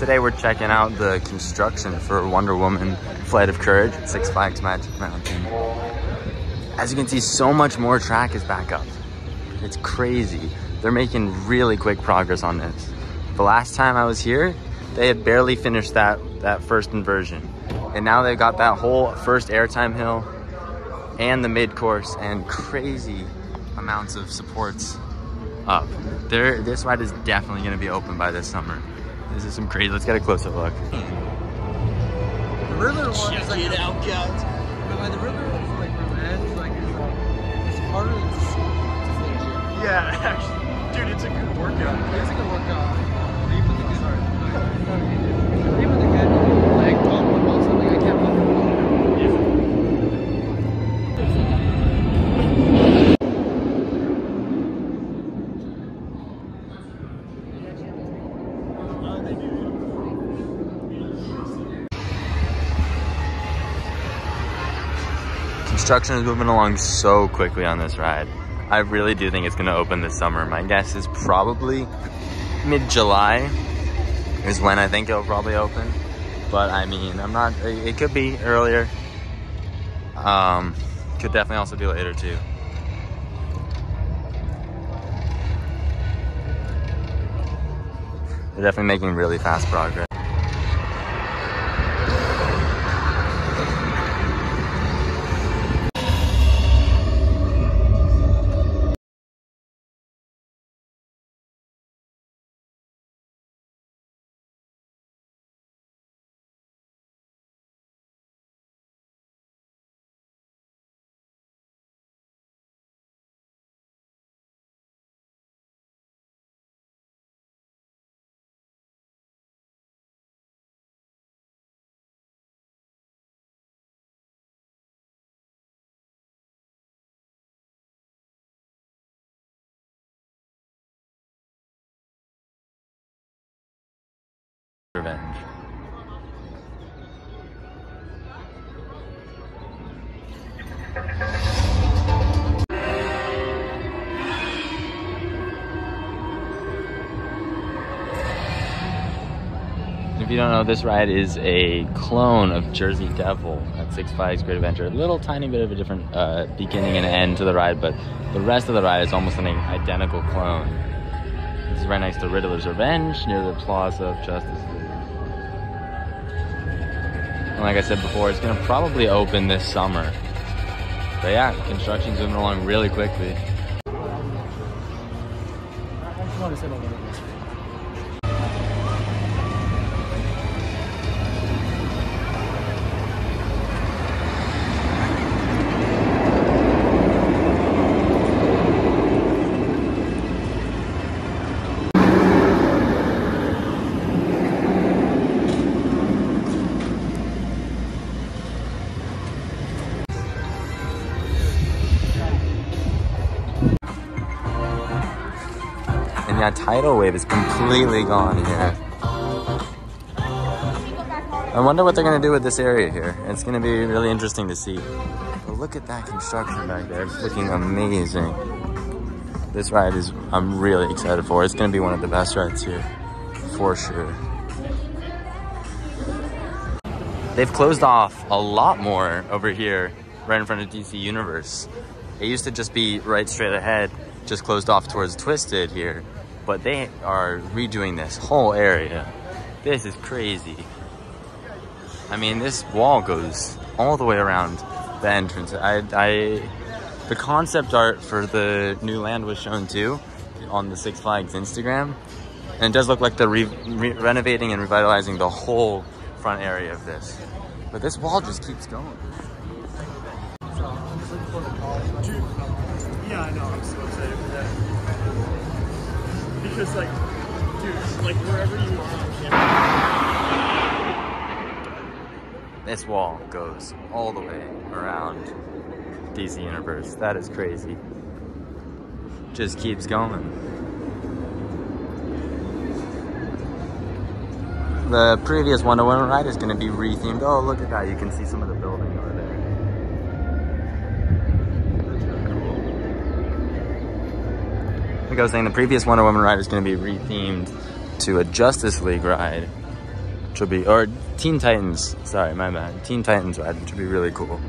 Today we're checking out the construction for Wonder Woman Flight of Courage at Six Flags Magic Mountain. As you can see, so much more track is back up. It's crazy. They're making really quick progress on this. The last time I was here, they had barely finished that first inversion. And now they've got that whole first airtime hill and the mid-course and crazy amounts of supports up. This ride is definitely gonna be open by this summer. This is some crazy, let's get a closer look. The Riddler one is like, the Riddler one is like revenge, like it's harder to finish. Yeah, actually, dude, it's a good workout. It's a good workout. Even the good, even the good leg pump about something I can't believe. Construction is moving along so quickly on this ride. I really do think it's gonna open this summer. My guess is probably mid-July is when I think it'll probably open. But I mean, it could be earlier. Could definitely also be later too. They're definitely making really fast progress. Revenge. If you don't know, this ride is a clone of Jersey Devil at Six Flags Great Adventure. A little tiny bit of a different beginning and end to the ride, but the rest of the ride is almost an identical clone. This is right next to Riddler's Revenge, near the Plaza of Justice League. And like I said before, it's gonna probably open this summer. But yeah, construction's moving along really quickly. I just want to say about this. And yeah, tidal wave is completely gone here. I wonder what they're gonna do with this area here. It's gonna be really interesting to see. But look at that construction back there. It's looking amazing. This ride I'm really excited for. It's gonna be one of the best rides here, for sure. They've closed off a lot more over here, right in front of DC Universe. It used to just be right straight ahead, just closed off towards Twisted here. But they are redoing this whole area. This is crazy. I mean, this wall goes all the way around the entrance. The concept art for the new land was shown too on the Six Flags Instagram. And it does look like they're renovating and revitalizing the whole front area of this. But this wall just keeps going. Yeah, I know. I'm so excited for that. Because, like, dude, like, wherever you are on camera. This wall goes all the way around DC Universe. That is crazy. Just keeps going. The previous Wonder Woman ride is going to be rethemed. Oh, look at that. You can see some of the building over there. Like I was saying, the previous Wonder Woman ride is going to be rethemed to a Justice League ride. which will be, or Teen Titans, sorry, my bad. Teen Titans ride, which would be really cool.